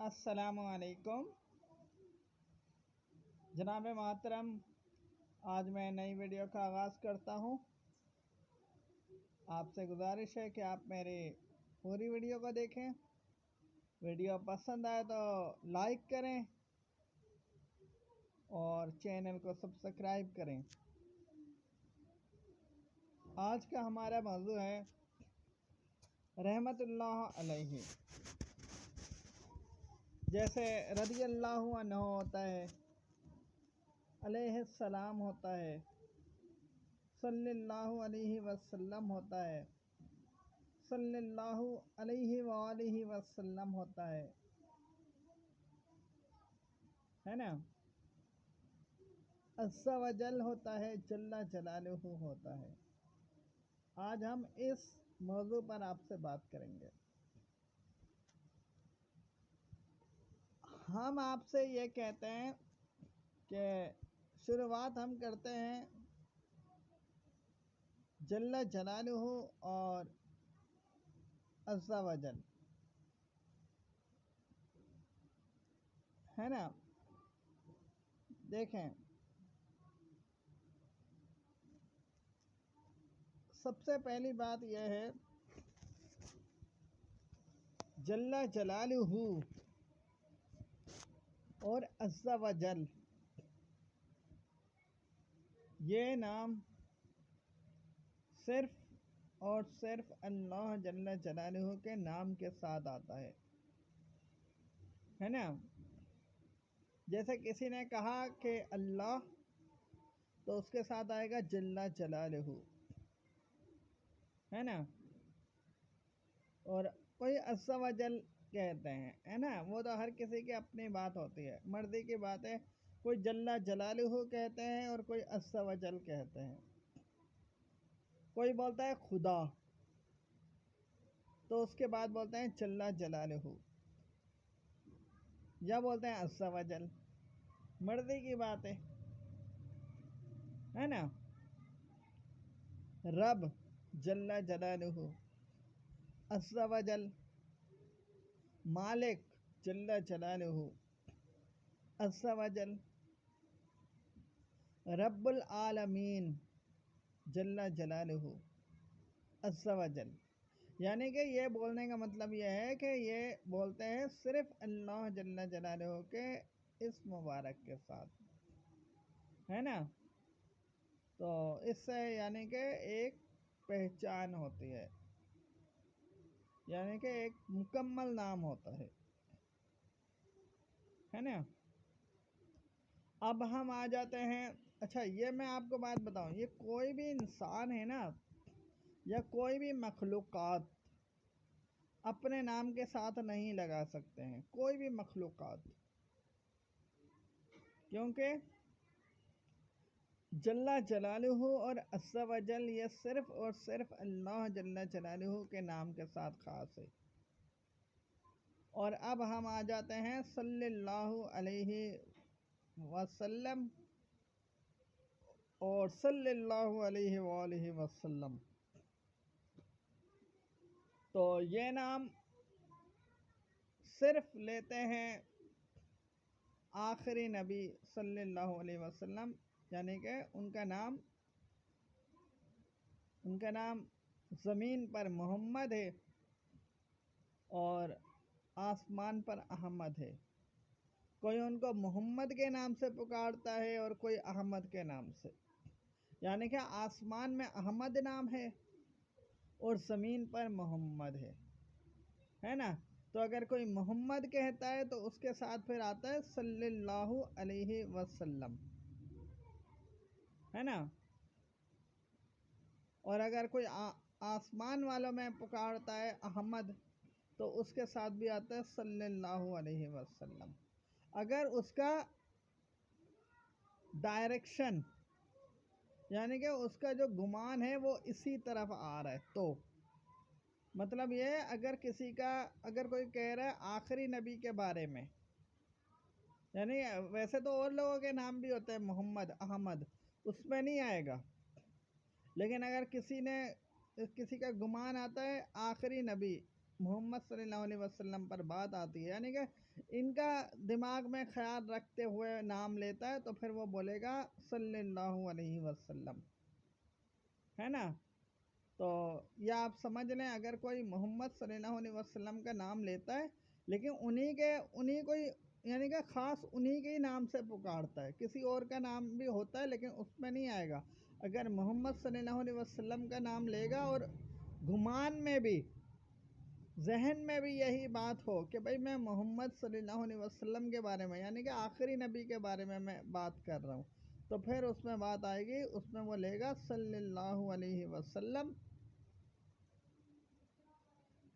السلام علیکم جناب محترم، آج میں نئی ویڈیو کا آغاز کرتا ہوں۔ آپ سے گزارش ہے کہ آپ میری پوری ویڈیو کو دیکھیں۔ ویڈیو پسند آئے تو لائک کریں اور چینل کو سبسکرائب کریں۔ آج کا ہمارا موضوع ہے رحمت اللہ علیہ۔ جیسے رضی اللہ عنہ ہوتا ہے، علیہ السلام ہوتا ہے، صلی اللہ علیہ وسلم ہوتا ہے، صلی اللہ علیہ وآلہ وسلم ہوتا ہے نا، عز و جل ہوتا ہے، جل جلالہ ہوتا ہے۔ آج ہم اس موضوع پر آپ سے بات کریں گے۔ ہم آپ سے یہ کہتے ہیں کہ شروعات ہم کرتے ہیں جل جلالہ اور عز و جل، ہے نا۔ دیکھیں، سب سے پہلی بات یہ ہے جل جلالہ اور عز و جل، یہ نام صرف اور صرف اللہ جل جلالہ کے نام کے ساتھ آتا ہے نا۔ جیسے کسی نے کہا کہ اللہ، تو اس کے ساتھ آئے گا جل جلالہ، ہے نا۔ اور کوئی عز و جل کہتے ہیں، ہے نا، وہ تو ہر کسی کی اپنی بات ہوتی ہے، مرضی کی بات ہے۔ کوئی جل جلالہ کہتے ہیں اور کوئی عز و جل کہتے ہیں۔ کوئی بولتا ہے خدا، تو اس کے بعد بولتے ہیں جل جلالہ، یا بولتے ہیں عز و جل، مرضی کی بات ہے نا۔ رب جل جلالہ، عز و جل، مالک جل جلالہ، عز و جل، رب العالمین جل جلالہ، عز و جل۔ یعنی کہ یہ بولنے کا مطلب یہ ہے کہ یہ بولتے ہیں صرف اللہ جل جلالہ کے اس مبارک کے ساتھ، ہے نا۔ تو اس سے یعنی کہ ایک پہچان ہوتی ہے، یعنی کہ ایک مکمل نام ہوتا ہے نا۔ اب ہم آ جاتے ہیں، اچھا یہ میں آپ کو بات بتاؤں، یہ کوئی بھی انسان ہے نا، یا کوئی بھی مخلوقات اپنے نام کے ساتھ نہیں لگا سکتے ہیں، کوئی بھی مخلوقات، کیونکہ جل جلالہ اور عز و جل یہ صرف اور صرف اللہ جل جلالہ کے نام کے ساتھ خاص ہے۔ اور اب ہم آ جاتے ہیں صلی اللہ علیہ وسلم اور صلی اللہ علیہ وآلہ وسلم، تو یہ نام صرف لیتے ہیں آخری نبی صلی اللہ علیہ وسلم، یعنی کہ ان کا نام زمین پر محمد ہے اور آسمان پر احمد ہے۔ کوئی ان کو محمد کے نام سے پکارتا ہے اور کوئی احمد کے نام سے، یعنی کہ آسمان میں احمد نام ہے اور زمین پر محمد ہے نا۔ تو اگر کوئی محمد کہتا ہے تو اس کے ساتھ پھر آتا ہے صلی اللہ علیہ وسلم، ہے نا۔ اور اگر کوئی آسمان والوں میں پکارتا ہے احمد، تو اس کے ساتھ بھی آتا ہے صلی اللہ علیہ وسلم۔ اگر اس کا ڈائریکشن یعنی کہ اس کا جو گمان ہے وہ اسی طرف آ رہا ہے، تو مطلب یہ ہے، اگر کوئی کہہ رہا ہے آخری نبی کے بارے میں، یعنی ویسے تو اور لوگوں کے نام بھی ہوتے ہیں محمد، احمد، اس میں نہیں آئے گا، لیکن اگر کسی کا گمان آتا ہے آخری نبی محمد صلی اللہ علیہ وسلم پر بات آتی ہے، یعنی کہ ان کا دماغ میں خیال رکھتے ہوئے نام لیتا ہے، تو پھر وہ بولے گا صلی اللہ علیہ وسلم، ہے نا؟ تو یہ آپ سمجھ لیں، اگر کوئی محمد صلی اللہ علیہ وسلم کا نام لیتا ہے لیکن انہی کو یعنی کہ خاص انہی کے ہی نام سے پکارتا ہے، کسی اور کا نام بھی ہوتا ہے لیکن اس میں نہیں آئے گا۔ اگر محمد صلی اللہ علیہ وسلم کا نام لے گا اور گمان میں بھی، ذہن میں بھی یہی بات ہو کہ بھئی میں محمد صلی اللہ علیہ وسلم کے بارے میں، یعنی کہ آخری نبی کے بارے میں بات کر رہا ہوں، تو پھر اس میں بات آئے گی، اس میں وہ لے گا صلی اللہ علیہ وسلم،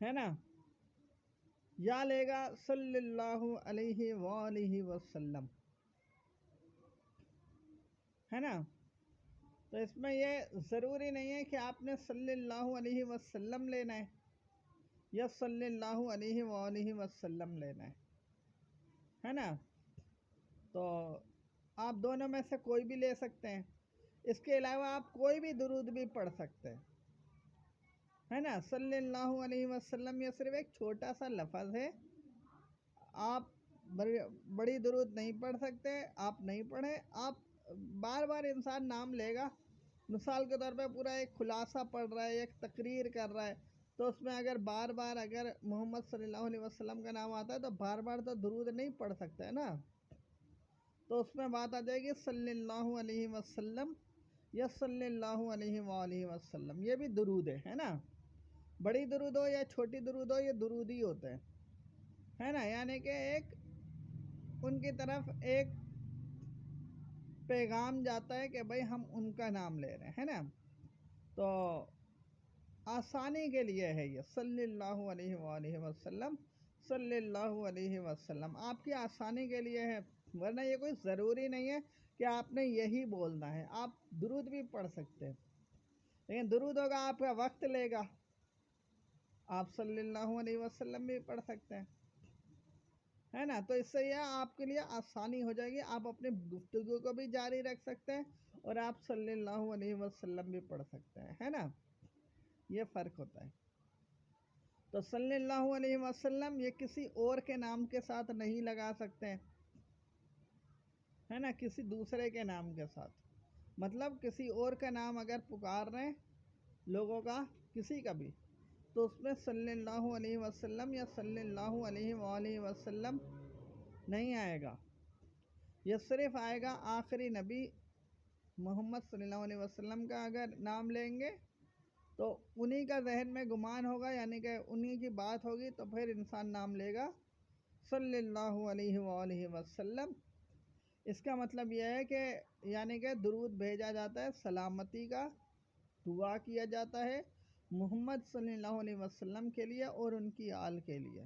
ہے نا؟ یا لے گا صلی اللہ علیہ وآلہ وسلم، ہے نا؟ تو اس میں یہ ضروری نہیں ہے کہ آپ نے صلی اللہ علیہ وسلم لینا ہے یا صلی اللہ علیہ وآلہ وسلم لینا ہے نا؟ تو آپ دونوں میں سے کوئی بھی لے سکتے ہیں، اس کے علاوہ آپ کوئی بھی درود بھی پڑھ سکتے ہیں، ہے نا؟ صلی اللہ علیہ وسلم یہ صرف ایک چھوٹا سا لفظ ہے، آپ بڑی درود نہیں پڑھ سکتے، آپ نہیں پڑھیں، آپ بار بار انسان نام لے گا، مثال کے طور پہ پورا ایک خلاصہ پڑھ رہا ہے، ایک تقریر کر رہا ہے، تو اس میں اگر بار بار اگر محمد صلی اللہ علیہ وسلم کا نام آتا ہے تو بار بار تو درود نہیں پڑھ سکتا ہے نا، تو اس میں بات آ جائے گی صلی اللہ علیہ وسلم یا صلی اللہ علیہ وآلہ وسلم، یہ بھی درود ہے نا؟ بڑی درود ہو یا چھوٹی درود ہو، یہ درود ہی ہوتے ہیں، ہے نا؟ یعنی کہ ایک ان کی طرف ایک پیغام جاتا ہے کہ بھئی ہم ان کا نام لے رہے ہیں، ہے نا؟ تو آسانی کے لیے ہے یہ صلی اللہ علیہ وآلہ وسلم، صلی اللہ علیہ وسلم آپ کی آسانی کے لیے ہے، ورنہ یہ کوئی ضروری نہیں ہے کہ آپ نے یہی بولنا ہے، آپ درود بھی پڑھ سکتے ہیں، لیکن درود ہوگا آپ کا وقت لے گا، آپ صلی اللہ علیہ وسلم بھی پڑھ سکتے ہیں، ہے نا؟ تو اس سے یہ آپ کے لیے آسانی ہو جائے گی، آپ اپنی گفتگو کو بھی جاری رکھ سکتے ہیں اور آپ صلی اللہ علیہ وسلم بھی پڑھ سکتے ہیں، ہے نا؟ یہ فرق ہوتا ہے۔ تو صلی اللہ علیہ وسلم یہ کسی اور کے نام کے ساتھ نہیں لگا سکتے ہیں، ہے نا؟ کسی دوسرے کے نام کے ساتھ، مطلب کسی اور کا نام اگر پکار رہے ہیں لوگوں کا، کسی کا بھی، تو اس میں صلی اللہ علیہ وسلم یا صلی اللہ علیہ وآلہ وسلم نہیں آئے گا، یہ صرف آئے گا آخری نبی محمد صلی اللہ علیہ وسلم کا اگر نام لیں گے تو انہی کا ذہن میں گمان ہوگا، یعنی کہ انہی کی بات ہوگی، تو پھر انسان نام لے گا صلی اللہ علیہ وآلہ وسلم۔ اس کا مطلب یہ ہے کہ یعنی کہ درود بھیجا جاتا ہے، سلامتی کا دعا کیا جاتا ہے محمد صلی اللہ علیہ وسلم کے لیے اور ان کی آل کے لیے،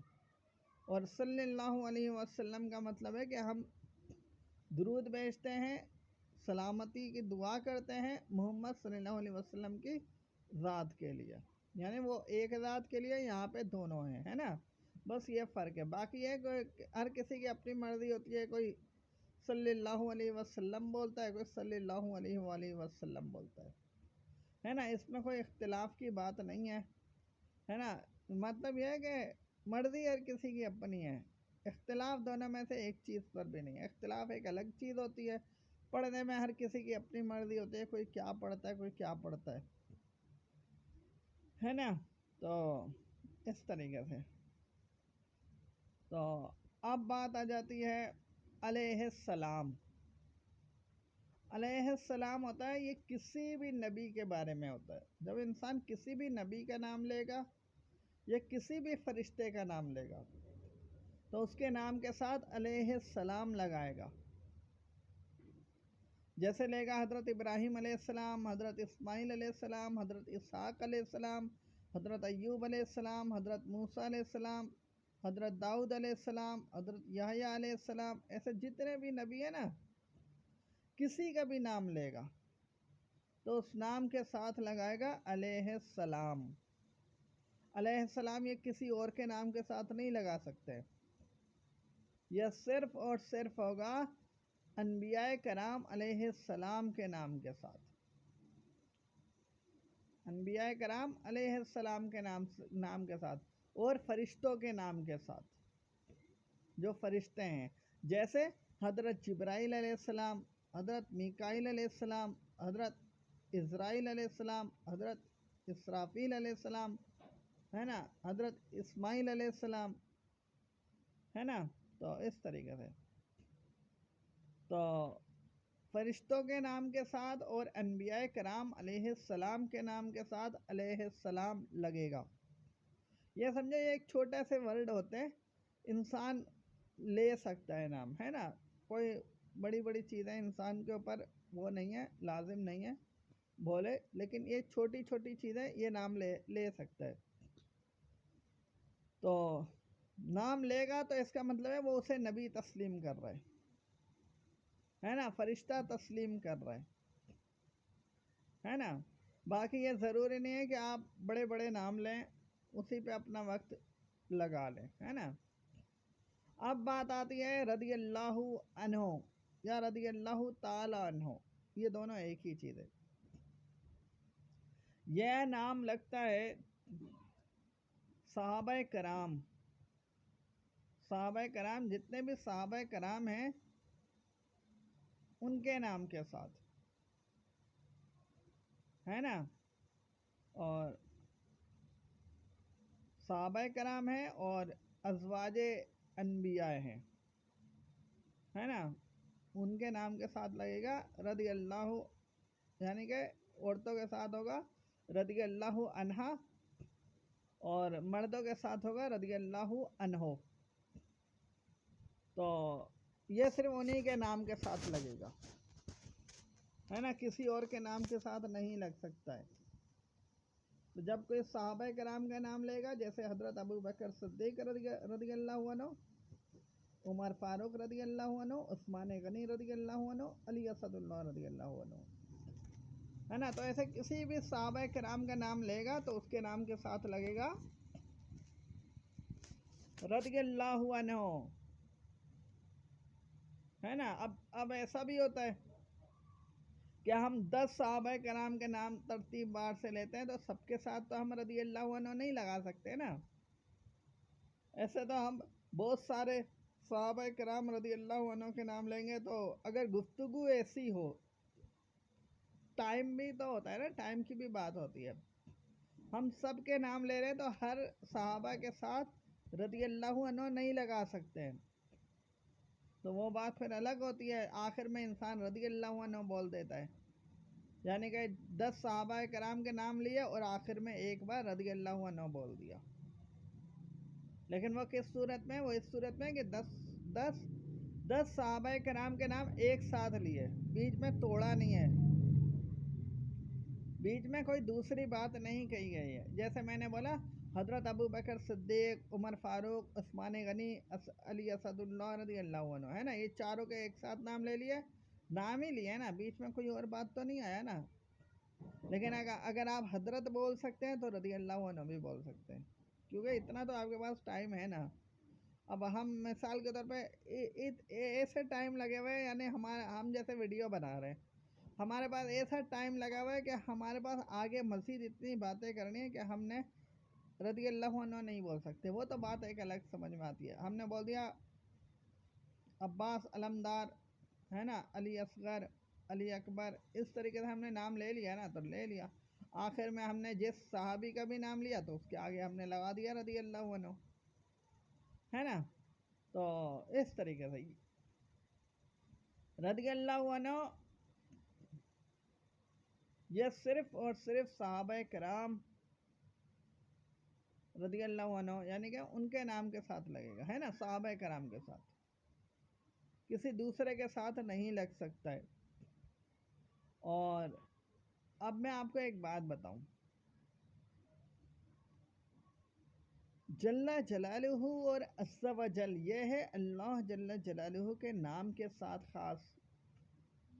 اور صلی اللہ علیہ وسلم کا مطلب ہے کہ ہم درود بھیجتے ہیں، سلامتی کی دعا کرتے ہیں محمد صلی اللہ علیہ وسلم کی ذات کے لیے، یعنی وہ ایک ذات کے لیے، یہاں پہ دونوں ہیں، ہے نا؟ بس یہ فرق ہے، باقی ہے کوئی ہر کسی کی اپنی مرضی ہوتی ہے، کوئی صلی اللہ علیہ وسلم بولتا ہے، کوئی صلی اللہ علیہ وآلہ وسلم بولتا ہے نا؟ اس میں کوئی اختلاف کی بات نہیں ہے نا؟ مطلب یہ ہے کہ مرضی ہر کسی کی اپنی ہے، اختلاف دونوں میں سے ایک چیز پر بھی نہیں ہے، اختلاف ایک الگ چیز ہوتی ہے، پڑھنے میں ہر کسی کی اپنی مرضی ہوتی ہے، کوئی کیا پڑھتا ہے، کوئی کیا پڑھتا ہے نا؟ تو اس طریقے سے تو اب بات آ جاتی ہے علیہ السلام۔ علیہ السلام ہوتا ہے، یہ کسی بھی نبی کے بارے میں ہوتا ہے، جب انسان کسی بھی نبی کا نام لے گا یا کسی بھی فرشتے کا نام لے گا تو اس کے نام کے ساتھ علیہ السلام لگائے گا، جیسے لے گا حضرت ابراہیم علیہ السلام، حضرت اسماعیل علیہ السلام، حضرت اسحاق علیہ السلام، حضرت ایوب علیہ السلام، حضرت موسیٰ علیہ السلام، حضرت داؤد علیہ السلام، حضرت یحییٰ علیہ السلام، ایسے جتنے بھی نبی ہیں نا، کسی کا بھی نام لے گا تو اس نام کے ساتھ لگائے گا علیہ السلام۔ علیہ السلام یہ کسی اور کے نام کے ساتھ نہیں لگا سکتے، یہ صرف اور صرف ہوگا انبیاء کرام علیہ السلام کے نام کے ساتھ، انبیاء کرام علیہ السلام کے نام کے ساتھ، اور فرشتوں کے نام کے ساتھ، جو فرشتے ہیں، جیسے حضرت جبرائیل علیہ السلام، حضرت میکائیل علیہ السلام، حضرت اسرائیل علیہ السلام، حضرت اسرافیل علیہ السلام، ہے نا، حضرت اسماعیل علیہ السلام، ہے نا. تو اس طریقے سے تو فرشتوں کے نام کے ساتھ اور انبیاء کرام علیہ السلام کے نام کے ساتھ علیہ السلام لگے گا. یہ سمجھے یہ ایک چھوٹے سے ورڈ ہوتے ہیں، انسان لے سکتا ہے نام، ہے نا. کوئی بڑی بڑی چیزیں انسان کے اوپر وہ نہیں ہے، لازم نہیں ہے بولے، لیکن یہ چھوٹی چھوٹی چیزیں یہ نام لے سکتا ہے. تو نام لے گا تو اس کا مطلب ہے وہ اسے نبی تسلیم کر رہا ہے نا، فرشتہ تسلیم کر رہا ہے نا. باقی یہ ضروری نہیں ہے کہ آپ بڑے بڑے نام لیں اسی پہ اپنا وقت لگا لیں، ہے نا. اب بات آتی ہے رضی اللہ عنہ یا رضی اللہ تعالی عنہ، یہ دونوں ایک ہی چیز ہے. یہ نام لگتا ہے صحابہ کرام، صحابہ کرام جتنے بھی صحابہ کرام ہیں ان کے نام کے ساتھ، ہے نا. اور صحابہ کرام ہیں اور ازواج انبیاء ہیں، ہے نا، ان کے نام کے ساتھ لگے گا رضی اللہ، یعنی کہ عورتوں کے ساتھ ہوگا رضی اللہ عنہا اور مردوں کے ساتھ ہوگا رضی اللہ عنہ. تو یہ صرف انہی کے نام کے ساتھ لگے گا، ہے نا، کسی اور کے نام کے ساتھ نہیں لگ سکتا ہے. تو جب کوئی صحابہ کرام کا نام لے گا، جیسے حضرت ابو بکر صدیق رضی اللہ عنہ، عمر فاروق رضی اللہ عنہ، عثمان غنی رضی اللہ عنہ، علی اسد اللہ رضی اللہ عنہ، ہے نا. تو ایسے کسی بھی صحابہ کرام کا نام لے گا تو اس کے نام کے ساتھ لگے گا رضی اللہ عنہ، ہے نا. اب ایسا بھی ہوتا ہے کہ ہم 10 صحابہ کرام کے نام ترتیب بار سے لیتے ہیں تو سب کے ساتھ تو ہم رضی اللہ عنہ نہیں لگا سکتے نا. ایسے تو ہم بہت سارے صحابہ کرام رضی اللہ عنہ کے نام لیں گے تو اگر گفتگو ایسی ہو، ٹائم بھی تو ہوتا ہے نا، ٹائم کی بھی بات ہوتی ہے. ہم سب کے نام لے رہے ہیں تو ہر صحابہ کے ساتھ رضی اللہ عنہ نہیں لگا سکتے ہیں، تو وہ بات پھر الگ ہوتی ہے. آخر میں انسان رضی اللہ عنہ بول دیتا ہے، یعنی کہ 10 صحابہ کرام کے نام لیے اور آخر میں ایک بار رضی اللہ عنہ بول دیا. لیکن وہ کس صورت میں؟ وہ اس صورت میں کہ 10 صحابہ کرام کے نام ایک ساتھ لیے، بیچ میں توڑا نہیں ہے، بیچ میں کوئی دوسری بات نہیں کہی گئی ہے. جیسے میں نے بولا حضرت ابو بکر صدیق، عمر فاروق، عثمان غنی، علی اسد اللہ رضی اللہ عنہ، ہے نا. یہ چاروں کے ایک ساتھ نام لے لیے، نام ہی لیے نا، بیچ میں کوئی اور بات تو نہیں آیا نا. لیکن اگر آپ حضرت بول سکتے ہیں تو رضی اللہ عنہ بھی بول سکتے ہیں، کیونکہ اتنا تو آپ کے پاس ٹائم ہے نا. اب ہم مثال کے طور پہ ایسے ٹائم لگے ہوئے ہیں، یعنی ہم جیسے ویڈیو بنا رہے ہیں، ہمارے پاس ایسا ٹائم لگا ہوا ہے کہ ہمارے پاس آگے مزید اتنی باتیں کرنی ہے کہ ہم نے رضی اللہ عنہ نہیں بول سکتے. وہ تو بات ایک الگ سمجھ میں آتی ہے. ہم نے بول دیا عباس علمدار، ہے نا، علی اصغر، علی اکبر، اس طریقے سے ہم نے نام لے لیا نا، تو لے لیا. آخر میں ہم نے جس صحابی کا بھی نام لیا تو اس کے آگے ہم نے لگا دیا رضی اللہ عنہ، ہے نا. تو اس طریقے سے رضی اللہ عنہ یہ صرف اور صرف صحابہ کرام رضی اللہ عنہ، یعنی کہ ان کے نام کے ساتھ لگے گا، ہے نا، صحابہ کرام کے ساتھ، کسی دوسرے کے ساتھ نہیں لگ سکتا ہے. اور اب میں آپ کو ایک بات بتاؤں، جل جلالہ اور عز و جل، یہ ہے اللہ جل جلالہ کے نام کے ساتھ خاص،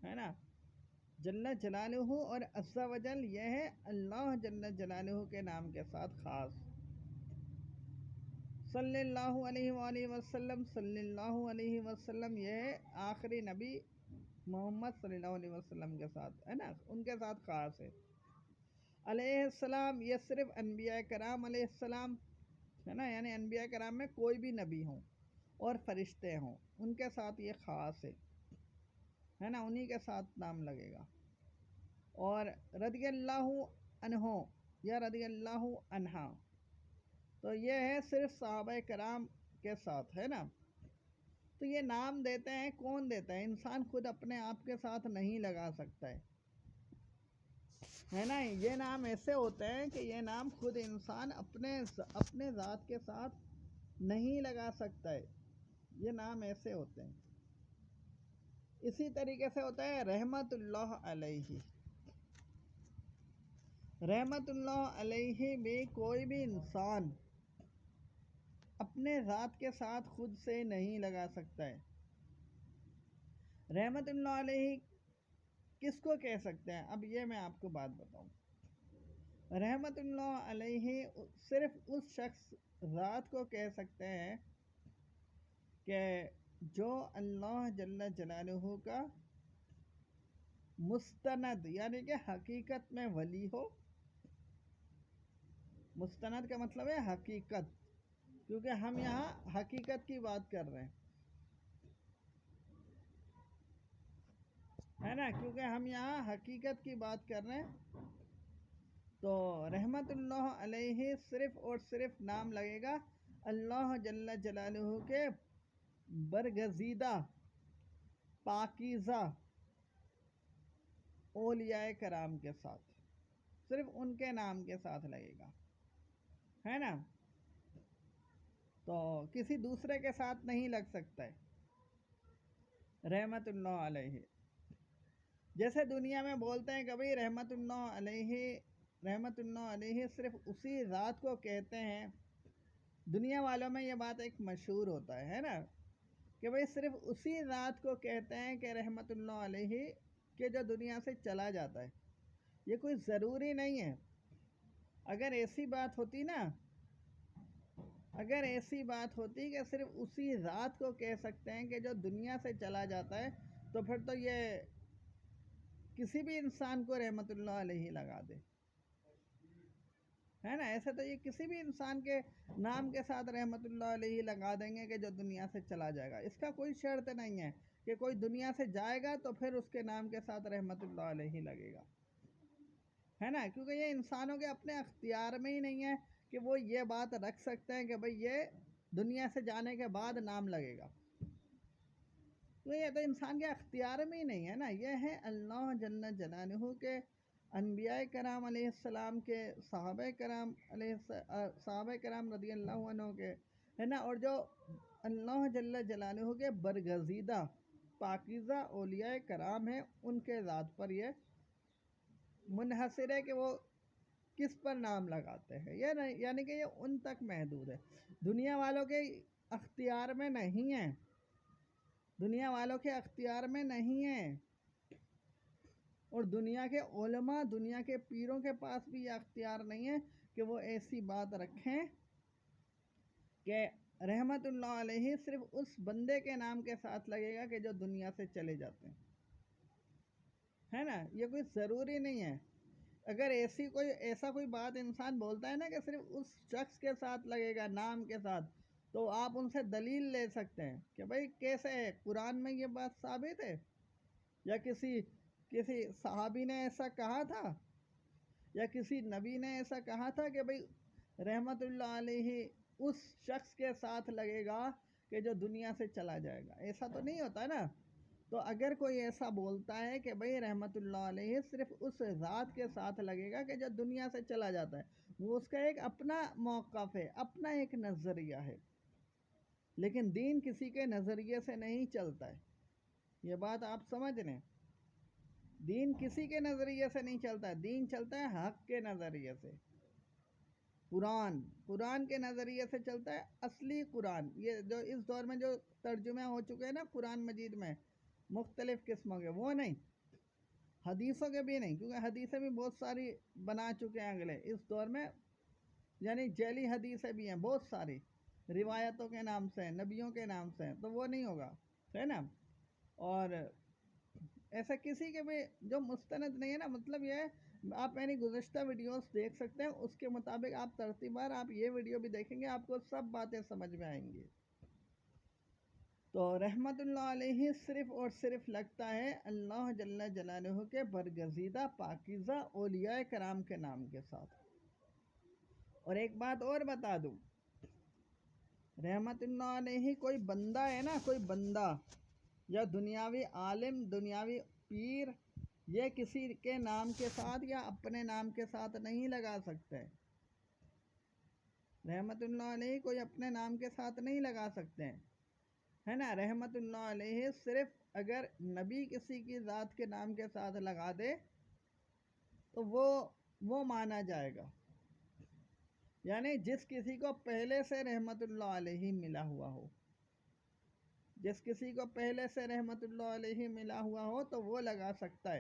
ہے نا. جل جلالہ اور عز و جل یہ ہے اللہ جل جلالہ کے نام کے ساتھ خاص. صلی اللہ علیہ وآلہ وسلم، صلی اللہ علیہ وسلم یہ ہے آخری نبی محمد صلی اللہ علیہ وسلم کے ساتھ، ہے نا، ان کے ساتھ خاص ہے. علیہ السلام یہ صرف انبیاء کرام علیہ السلام ہے نا، یعنی انبیاء کرام میں کوئی بھی نبی ہوں اور فرشتے ہوں ان کے ساتھ یہ خاص ہے نا، انہی کے ساتھ نام لگے گا۔ اور رضی اللہ عنہ یا رضی اللہ عنہا، تو یہ ہے صرف صحابہ کرام کے ساتھ، ہے نا۔ تو یہ نام دیتے ہیں، کون دیتا ہے؟ انسان خود اپنے آپ کے ساتھ نہیں لگا سکتا ہے نا۔ یہ نام ایسے ہوتے ہیں کہ یہ نام خود انسان اپنے ذات کے ساتھ نہیں لگا سکتا ہے، یہ نام ایسے ہوتے ہیں۔ اسی طریقے سے ہوتا ہے رحمت اللہ علیہ۔ رحمت اللہ علیہ بھی کوئی بھی انسان اپنے ذات کے ساتھ خود سے نہیں لگا سکتا ہے۔ رحمت اللہ علیہ کس کو کہہ سکتے ہیں؟ اب یہ میں آپ کو بات بتاؤں۔ رحمت اللہ علیہ صرف اس شخص ذات کو کہہ سکتے ہیں کہ جو اللہ جل جلالہ کا مستند، یعنی کہ حقیقت میں ولی ہو۔ مستند کا مطلب ہے حقیقت، کیونکہ ہم یہاں حقیقت کی بات کر رہے ہیں، ہے نا، کیونکہ ہم یہاں حقیقت کی بات کر رہے ہیں۔ تو رحمت اللہ علیہ صرف اور صرف نام لگے گا اللہ جل جلالہ کے برگزیدہ پاکیزہ اولیاء کرام کے ساتھ، صرف ان کے نام کے ساتھ لگے گا، ہے نا۔ تو کسی دوسرے کے ساتھ نہیں لگ سکتا ہے رحمت اللہ علیہ۔ جیسے دنیا میں بولتے ہیں کہ بھئی رحمت اللہ علیہ صرف اسی ذات کو کہتے ہیں، دنیا والوں میں یہ بات ایک مشہور ہوتا ہے نا، کہ بھئی صرف اسی ذات کو کہتے ہیں کہ رحمت اللہ علیہ کہ جو دنیا سے چلا جاتا ہے۔ یہ کوئی ضروری نہیں ہے۔ اگر ایسی بات ہوتی کہ صرف اسی ذات کو کہہ سکتے ہیں کہ جو دنیا سے چلا جاتا ہے، تو پھر تو یہ کسی بھی انسان کو رحمت اللہ علیہ لگا دے، ہے نا۔ ایسے تو یہ کسی بھی انسان کے نام کے ساتھ رحمت اللہ علیہ لگا دیں گے کہ جو دنیا سے چلا جائے گا۔ اس کا کوئی شرط نہیں ہے کہ کوئی دنیا سے جائے گا تو پھر اس کے نام کے ساتھ رحمت اللہ علیہ لگے گا، ہے نا، کیونکہ یہ انسانوں کے اپنے اختیار میں ہی نہیں ہے کہ وہ یہ بات رکھ سکتے ہیں کہ بھئی یہ دنیا سے جانے کے بعد نام لگے گا۔ تو یہ تو انسان کے اختیار میں ہی نہیں ہے نا، یہ ہے اللہ جل جلالہ کے انبیاء کرام علیہ السلام کے، صحابہ کرام رضی اللہ عنہ کے، ہے نا، اور جو اللہ جل جلالہ کے برگزیدہ پاکیزہ اولیاء کرام ہیں ان کے ذات پر یہ منحصر ہے کہ وہ کس پر نام لگاتے ہیں، یعنی کہ یہ ان تک محدود ہے، دنیا والوں کے اختیار میں نہیں ہے، دنیا والوں کے اختیار میں نہیں ہے۔ اور دنیا کے علماء، دنیا کے پیروں کے پاس بھی یہ اختیار نہیں ہے کہ وہ ایسی بات رکھیں کہ رحمت اللہ علیہ صرف اس بندے کے نام کے ساتھ لگے گا کہ جو دنیا سے چلے جاتے ہیں، ہے نا۔ یہ کوئی ضروری نہیں ہے۔ اگر ایسا کوئی بات انسان بولتا ہے نا کہ صرف اس شخص کے ساتھ لگے گا نام کے ساتھ، تو آپ ان سے دلیل لے سکتے ہیں کہ بھئی کیسے ہے، قرآن میں یہ بات ثابت ہے، یا کسی صحابی نے ایسا کہا تھا، یا کسی نبی نے ایسا کہا تھا کہ بھئی رحمت اللہ علیہ اس شخص کے ساتھ لگے گا کہ جو دنیا سے چلا جائے گا؟ ایسا تو نہیں ہوتا نا۔ تو اگر کوئی ایسا بولتا ہے کہ بھئی رحمت اللہ علیہ صرف اس ذات کے ساتھ لگے گا کہ جو دنیا سے چلا جاتا ہے، وہ اس کا ایک اپنا موقف ہے، اپنا ایک نظریہ ہے، لیکن دین کسی کے نظریے سے نہیں چلتا ہے، یہ بات آپ سمجھ لیں۔ دین کسی کے نظریے سے نہیں چلتا ہے، دین چلتا ہے حق کے نظریے سے، قرآن کے نظریے سے چلتا ہے، اصلی قرآن۔ یہ جو اس دور میں جو ترجمے ہو چکے ہیں نا قرآن مجید میں مختلف قسموں کے، وہ نہیں، حدیثوں کے بھی نہیں، کیونکہ حدیثیں بھی بہت ساری بنا چکے ہیں اگلے اس دور میں، یعنی جعلی حدیثیں بھی ہیں بہت ساری، روایتوں کے نام سے، نبیوں کے نام سے، تو وہ نہیں ہوگا، ہے نا۔ اور ایسا کسی کے بھی جو مستند نہیں ہے نا، مطلب یہ ہے آپ میری گزشتہ ویڈیوز دیکھ سکتے ہیں، اس کے مطابق آپ ترتیب بار آپ یہ ویڈیو بھی دیکھیں گے، آپ کو سب باتیں سمجھ میں آئیں گی۔ تو رحمت اللہ علیہ صرف اور صرف لگتا ہے اللہ جل جلالہ کے برگزیدہ پاکیزہ اولیاء کرام کے نام کے ساتھ۔ اور ایک بات اور بتا دوں، رحمت اللہ علیہ کوئی بندہ ہے نا، کوئی بندہ یا دنیاوی عالم، دنیاوی پیر، یہ کسی کے نام کے ساتھ یا اپنے نام کے ساتھ نہیں لگا سکتے۔ رحمت اللہ علیہ کوئی اپنے نام کے ساتھ نہیں لگا سکتے ہیں، ہے نا۔ رحمت اللہ علیہ صرف اگر نبی کسی کی ذات کے نام کے ساتھ لگا دے تو وہ مانا جائے گا، یعنی جس کسی کو پہلے سے رحمت اللہ علیہ ملا ہوا ہو، جس کسی کو پہلے سے رحمت اللہ علیہ ملا ہوا ہو تو وہ لگا سکتا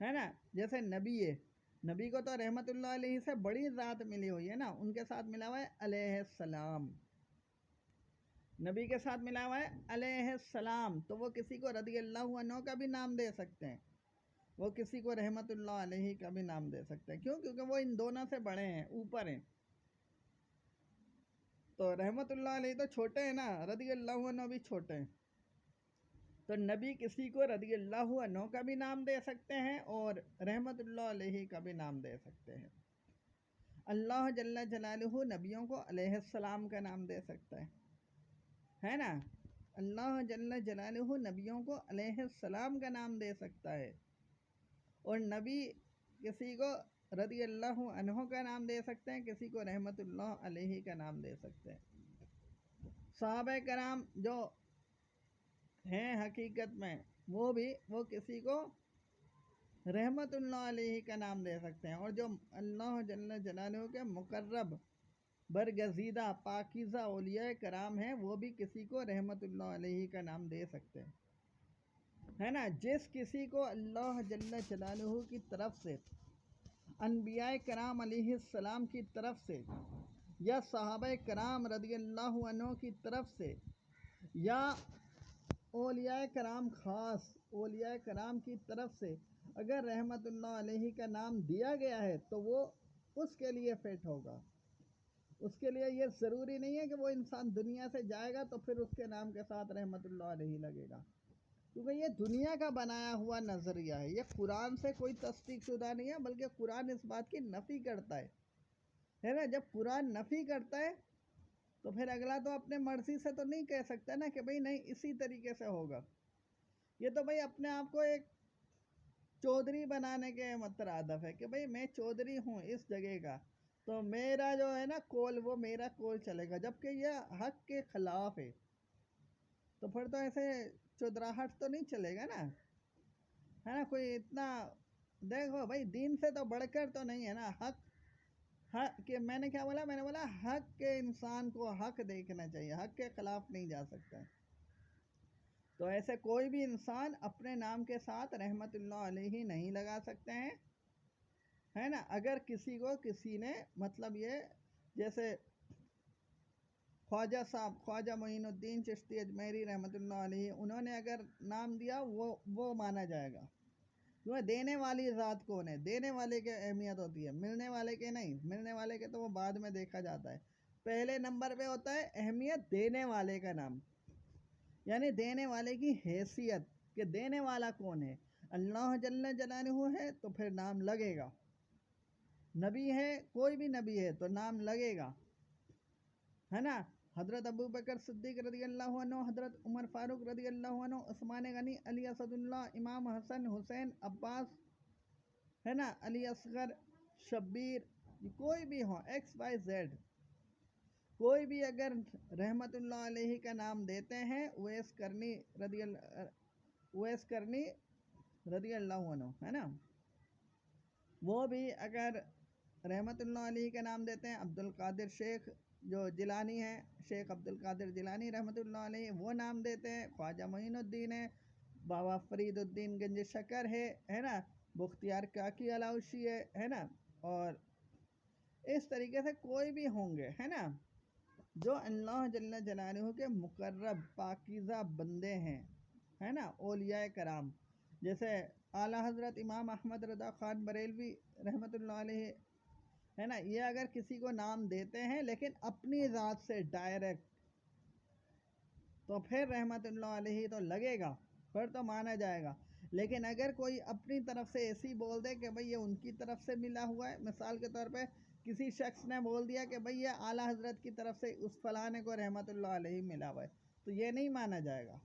ہے نا۔ جیسے نبی ہے، نبی کو تو رحمت اللہ علیہ سے بڑی ذات ملی ہوئی ہے نا، ان کے ساتھ ملا ہوا ہے علیہ السلام، نبی کے ساتھ ملا ہوا ہے علیہ السلام، تو وہ کسی کو رضی اللہ عنہ کا بھی نام دے سکتے ہیں، وہ کسی کو رحمت اللہ علیہ کا بھی نام دے سکتے ہیں۔ کیوں؟ کیونکہ وہ ان دونوں سے بڑے ہیں، اوپر ہیں۔ تو رحمت اللہ علیہ تو چھوٹے ہیں نا، رضی اللہ عنہ بھی چھوٹے ہیں، تو نبی کسی کو رضی اللہ عنہ کا بھی نام دے سکتے ہیں اور رحمت اللہ علیہ کا بھی نام دے سکتے ہیں۔ اللہ جل جلالہ نبیوں کو علیہ السلام کا نام دے سکتا ہے نا۔ اللہ جل جلالہ نبیوں کو علیہ السلام کا نام دے سکتا ہے، اور نبی کسی کو رضی اللہ عنہ کا نام دے سکتے ہیں، کسی کو رحمت اللہ علیہ کا نام دے سکتے ہیں۔ صحابہ کرام جو ہیں حقیقت میں وہ کسی کو رحمت اللہ علیہ کا نام دے سکتے ہیں، اور جو اللہ جل جلالہ کے مقرب برگزیدہ پاکیزہ اولیاء کرام ہیں وہ بھی کسی کو رحمت اللہ علیہ کا نام دے سکتے ہیں، ہے نا۔ جس کسی کو اللہ جل جلالہ کی طرف سے، انبیاء کرام علیہ السلام کی طرف سے، یا صحابہ کرام رضی اللہ عنہ کی طرف سے، یا اولیاء کرام خاص اولیاء کرام کی طرف سے اگر رحمت اللہ علیہ کا نام دیا گیا ہے تو وہ اس کے لیے فٹ ہوگا۔ اس کے لیے یہ ضروری نہیں ہے کہ وہ انسان دنیا سے جائے گا تو پھر اس کے نام کے ساتھ رحمت اللہ علیہ لگے گا، کیونکہ یہ دنیا کا بنایا ہوا نظریہ ہے، یہ قرآن سے کوئی تصدیق شدہ نہیں ہے، بلکہ قرآن اس بات کی نفی کرتا ہے نا۔ جب قرآن نفی کرتا ہے تو پھر اگلا تو اپنے مرضی سے تو نہیں کہہ سکتا نا کہ بھئی نہیں اسی طریقے سے ہوگا۔ یہ تو بھئی اپنے آپ کو ایک چودھری بنانے کے مترادف ہے کہ بھئی میں چودھری ہوں اس جگہ کا، تو میرا جو ہے نا کول، وہ میرا کول چلے گا، جبکہ یہ حق کے خلاف ہے، تو پھر تو ایسے چودراہٹ تو نہیں چلے گا نا، ہے نا۔ کوئی اتنا دیکھو بھئی دین سے تو بڑھ کر تو نہیں ہے نا حق کہ میں نے کیا بولا؟ میں نے بولا حق کے انسان کو حق دیکھنا چاہیے، حق کے خلاف نہیں جا سکتا۔ تو ایسے کوئی بھی انسان اپنے نام کے ساتھ رحمت اللہ علیہ نہیں لگا سکتے ہیں، ہے نا۔ اگر کسی کو کسی نے مطلب یہ جیسے خواجہ صاحب، خواجہ معین الدین چشتی اجمیری رحمت اللہ علیہ، انہوں نے اگر نام دیا وہ مانا جائے گا، کیونکہ دینے والی ذات کون ہے؟ دینے والے کی اہمیت ہوتی ہے، ملنے والے کے نہیں، ملنے والے کے تو وہ بعد میں دیکھا جاتا ہے، پہلے نمبر پہ ہوتا ہے اہمیت دینے والے کا نام، یعنی دینے والے کی حیثیت کہ دینے والا کون ہے۔ اللہ جل جلالہ ہے تو پھر نام لگے گا، نبی ہے، کوئی بھی نبی ہے تو نام لگے گا، ہے نا۔ حضرت ابو بکر صدیق رضی اللہ عنہ، حضرت عمر فاروق رضی اللہ عنہ، عثمان غنی، علی اسد اللہ، امام حسن، حسین، عباس، ہے نا، علی اصغر، شبیر، کوئی بھی ہو، ایکس وائی زیڈ، کوئی بھی اگر رحمت اللہ علیہ کا نام دیتے ہیں، اویس کرنی رضی اللہ عنہ، ہے نا، وہ بھی اگر رحمت اللہ علیہ کا نام دیتے ہیں، عبد القادر شیخ جو جیلانی ہے، شیخ عبد القادر جیلانی رحمت اللہ علیہ، وہ نام دیتے ہیں، خواجہ معین الدین ہے، بابا فرید الدین گنج شکر ہے نا، بختیار کاکی علوشی ہے نا، اور اس طریقے سے کوئی بھی ہوں گے، ہے نا، جو اللہ جل جلالہ کے مقرب پاکیزہ بندے ہیں، ہے نا، اولیاء کرام، جیسے اعلیٰ حضرت امام احمد رضا خان بریلوی رحمۃ اللہ علیہ ہے نا، یہ اگر کسی کو نام دیتے ہیں لیکن اپنی ذات سے ڈائریکٹ، تو پھر رحمۃ اللہ علیہ تو لگے گا، پھر تو مانا جائے گا۔ لیکن اگر کوئی اپنی طرف سے ایسی بول دے کہ بھئی یہ ان کی طرف سے ملا ہوا ہے، مثال کے طور پہ کسی شخص نے بول دیا کہ بھئی یہ اعلیٰ حضرت کی طرف سے اس فلانے کو رحمۃ اللہ علیہ ملا ہوا ہے، تو یہ نہیں مانا جائے گا۔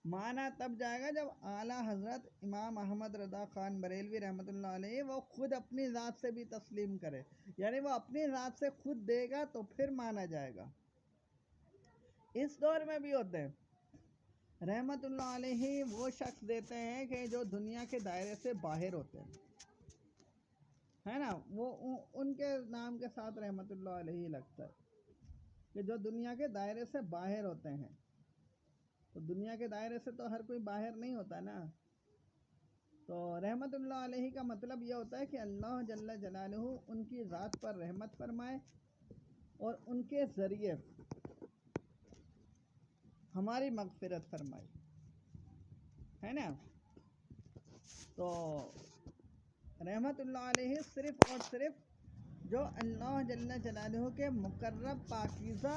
مانا تب جائے گا جب اعلیٰ حضرت امام احمد رضا خان بریلوی رحمۃ اللہ علیہ وہ خود اپنی ذات سے بھی تسلیم کرے، یعنی وہ اپنی ذات سے خود دے گا تو پھر مانا جائے گا۔ اس دور میں بھی ہوتے ہیں رحمت اللہ علیہ وہ شخص دیتے ہیں کہ جو دنیا کے دائرے سے باہر ہوتے ہیں، ہے نا، وہ ان کے نام کے ساتھ رحمت اللہ علیہ لگتا ہے کہ جو دنیا کے دائرے سے باہر ہوتے ہیں۔ تو دنیا کے دائرے سے تو ہر کوئی باہر نہیں ہوتا نا، تو رحمت اللہ علیہ کا مطلب یہ ہوتا ہے کہ اللہ جل جلالہ ان کی ذات پر رحمت فرمائے اور ان کے ذریعے ہماری مغفرت فرمائے، ہے نا۔ تو رحمت اللہ علیہ صرف اور صرف جو اللہ جل جلالہ کے مقرب پاکیزہ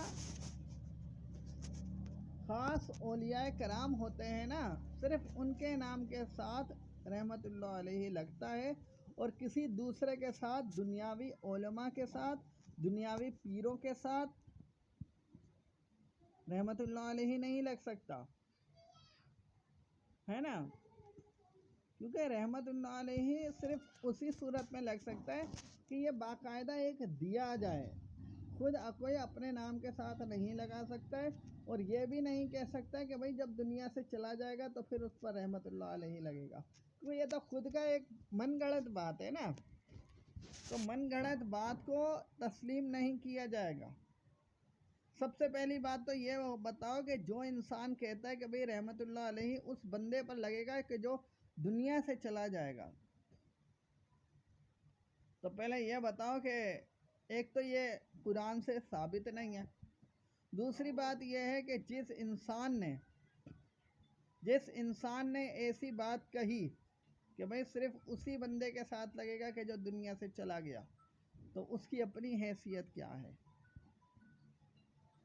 خاص اولیاء کرام ہوتے ہیں نا، صرف ان کے نام کے ساتھ رحمت اللہ علیہ لگتا ہے، اور کسی دوسرے کے ساتھ، دنیاوی علماء کے ساتھ، دنیاوی پیروں کے ساتھ رحمت اللہ علیہ نہیں لگ سکتا، ہے نا، کیونکہ رحمت اللہ علیہ صرف اسی صورت میں لگ سکتا ہے کہ یہ باقاعدہ ایک دیا جائے، خود کوئی اپنے نام کے ساتھ نہیں لگا سکتا ہے، اور یہ بھی نہیں کہہ سکتا کہ بھئی جب دنیا سے چلا جائے گا تو پھر اس پر رحمت اللہ علیہ لگے گا، کیونکہ یہ تو خود کا ایک من گھڑت بات ہے نا، تو من گھڑت بات کو تسلیم نہیں کیا جائے گا۔ سب سے پہلی بات تو یہ بتاؤ کہ جو انسان کہتا ہے کہ بھئی رحمت اللہ علیہ اس بندے پر لگے گا کہ جو دنیا سے چلا جائے گا، تو پہلے یہ بتاؤ کہ ایک تو یہ قرآن سے ثابت نہیں ہے، دوسری بات یہ ہے کہ جس انسان نے ایسی بات کہی کہ بھئی صرف اسی بندے کے ساتھ لگے گا کہ جو دنیا سے چلا گیا، تو اس کی اپنی حیثیت کیا ہے؟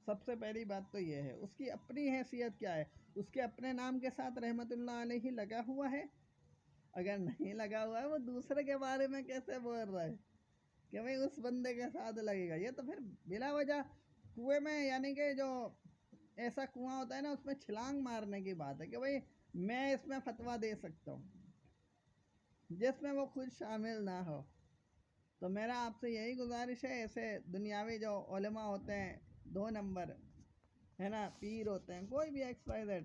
سب سے پہلی بات تو یہ ہے، اس کی اپنی حیثیت کیا ہے؟ اس کے اپنے نام کے ساتھ رحمت اللہ علیہ لگا ہوا ہے؟ اگر نہیں لگا ہوا ہے، وہ دوسرے کے بارے میں کیسے بول رہا ہے کہ بھئی اس بندے کے ساتھ لگے گا؟ یہ تو پھر بلا وجہ کنویں میں، یعنی کہ جو ایسا کنواں ہوتا ہے نا، اس میں چھلانگ مارنے کی بات ہے کہ بھئی میں اس میں فتویٰ دے سکتا ہوں جس میں وہ خود شامل نہ ہو۔ تو میرا آپ سے یہی گزارش ہے، ایسے دنیاوی جو علماء ہوتے ہیں، 2 نمبر، ہے نا، پیر ہوتے ہیں، کوئی بھی ایکس وائی زیڈ،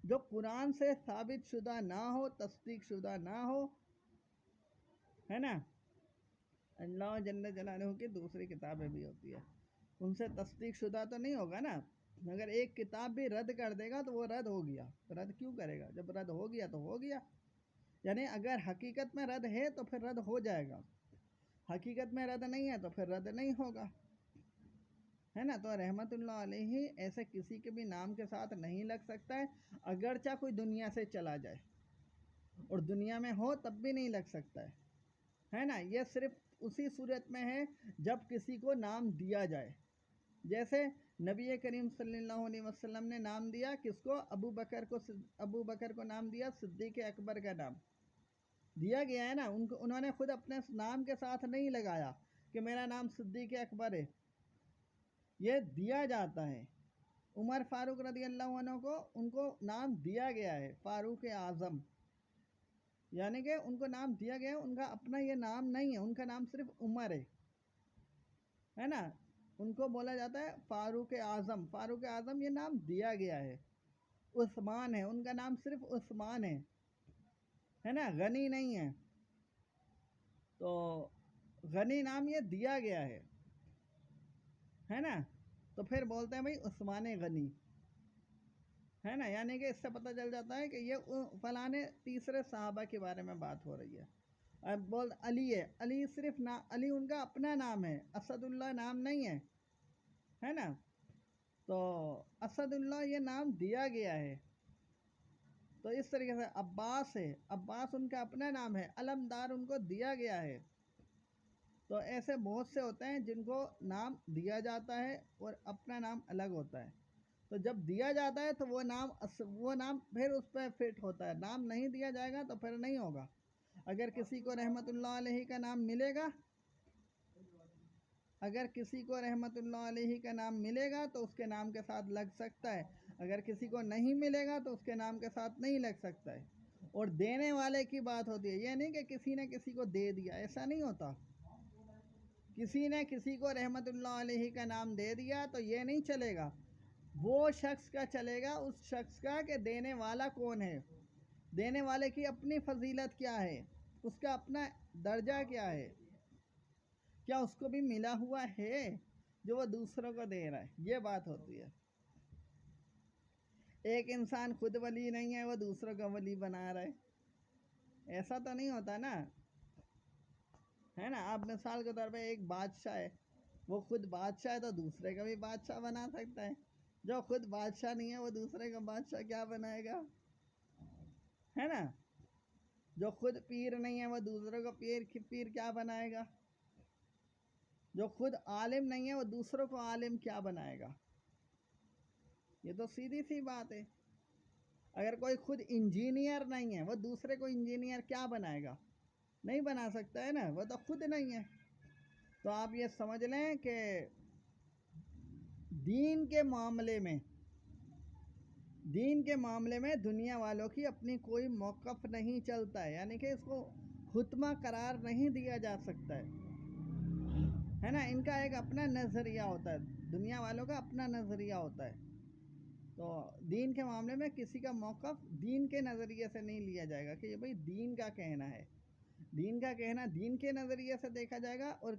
جو قرآن سے ثابت شدہ نہ ہو، تصدیق شدہ نہ ہو، ہے نا، اللہ جل جلالہ کی دوسری کتابیں بھی ہوتی ہے، ان سے تصدیق شدہ تو نہیں ہوگا نا۔ اگر ایک کتاب بھی رد کر دے گا تو وہ رد ہو گیا، رد کیوں کرے گا؟ جب رد ہو گیا تو ہو گیا، یعنی اگر حقیقت میں رد ہے تو پھر رد ہو جائے گا، حقیقت میں رد نہیں ہے تو پھر رد نہیں ہوگا، ہے نا۔ تو رحمت اللہ علیہ ایسے کسی کے بھی نام کے ساتھ نہیں لگ سکتا ہے، اگرچہ کوئی دنیا سے چلا جائے، اور دنیا میں ہو تب بھی نہیں لگ سکتا ہے نا۔ یہ صرف اسی صورت میں ہے جب کسی کو نام دیا جائے، جیسے نبی کریم صلی اللہ علیہ وسلم نے نام دیا کس کو؟ ابو بکر کو نام دیا، صدیق اکبر کا نام دیا گیا ہے نا، انہوں نے خود اپنے نام کے ساتھ نہیں لگایا کہ میرا نام صدیق اکبر ہے، یہ دیا جاتا ہے۔ عمر فاروق رضی اللہ عنہ کو ان کو نام دیا گیا ہے فاروق اعظم، یعنی کہ ان کو نام دیا گیا ہے، ان کا اپنا یہ نام نہیں ہے، ان کا نام صرف عمر ہے نا، ان کو بولا جاتا ہے فاروق اعظم، فاروق اعظم یہ نام دیا گیا ہے۔ عثمان ہے، ان کا نام صرف عثمان ہے نا، غنی نہیں ہے، تو غنی نام یہ دیا گیا ہے نا، تو پھر بولتے ہیں بھئی عثمان غنی، ہے نا، یعنی کہ اس سے پتہ چل جاتا ہے کہ یہ فلانے تیسرے صحابہ کے بارے میں بات ہو رہی ہے۔ اب علی ہے، علی صرف علی ان کا اپنا نام ہے، اسد اللہ نام نہیں ہے نا، تو اسد اللہ یہ نام دیا گیا ہے، تو اس طریقے سے عباس ہے، عباس ان کا اپنا نام ہے، علمدار ان کو دیا گیا ہے۔ تو ایسے بہت سے ہوتے ہیں جن کو نام دیا جاتا ہے اور اپنا نام الگ ہوتا ہے۔ تو جب دیا جاتا ہے تو وہ نام پھر اس پہ فٹ ہوتا ہے، نام نہیں دیا جائے گا تو پھر نہیں ہوگا۔ اگر کسی کو رحمت اللہ علیہ کا نام ملے گا، اگر کسی کو رحمت اللہ علیہ کا نام ملے گا تو اس کے نام کے ساتھ لگ سکتا ہے، اگر کسی کو نہیں ملے گا تو اس کے نام کے ساتھ نہیں لگ سکتا ہے۔ اور دینے والے کی بات ہوتی ہے، یہ نہیں کہ کسی نے کسی کو دے دیا، ایسا نہیں ہوتا۔ کسی نے کسی کو رحمت اللہ علیہ کا نام دے دیا تو یہ نہیں چلے گا، وہ شخص کا چلے گا، اس شخص کا کہ دینے والا کون ہے، دینے والے کی اپنی فضیلت کیا ہے، اس کا اپنا درجہ کیا ہے، کیا اس کو بھی ملا ہوا ہے جو وہ دوسروں کو دے رہا ہے، یہ بات ہوتی ہے۔ ایک انسان خود ولی نہیں ہے، وہ دوسروں کا ولی بنا رہا ہے، ایسا تو نہیں ہوتا نا، ہے نا۔ آپ مثال کے طور پہ ایک بادشاہ ہے، وہ خود بادشاہ ہے تو دوسرے کا بھی بادشاہ بنا سکتا ہے۔ جو خود بادشاہ نہیں ہے وہ دوسرے کا بادشاہ کیا بنائے گا، ہے نا۔ جو خود پیر نہیں ہے وہ دوسروں کو پیر کیا بنائے گا۔ جو خود عالم نہیں ہے وہ دوسروں کو عالم کیا بنائے گا۔ یہ تو سیدھی سی بات ہے۔ اگر کوئی خود انجینئر نہیں ہے وہ دوسرے کو انجینئر کیا بنائے گا، نہیں بنا سکتا ہے نا، وہ تو خود نہیں ہے۔ تو آپ یہ سمجھ لیں کہ دین کے معاملے میں دنیا والوں کی اپنی کوئی موقف نہیں چلتا ہے، یعنی کہ اس کو حتمہ قرار نہیں دیا جا سکتا ہے نا۔ ان کا ایک اپنا نظریہ ہوتا ہے، دنیا والوں کا اپنا نظریہ ہوتا ہے۔ تو دین کے معاملے میں کسی کا موقف دین کے نظریے سے نہیں لیا جائے گا کہ یہ بھئی دین کا کہنا ہے، دین کا کہنا دین کے نظریے سے دیکھا جائے گا، اور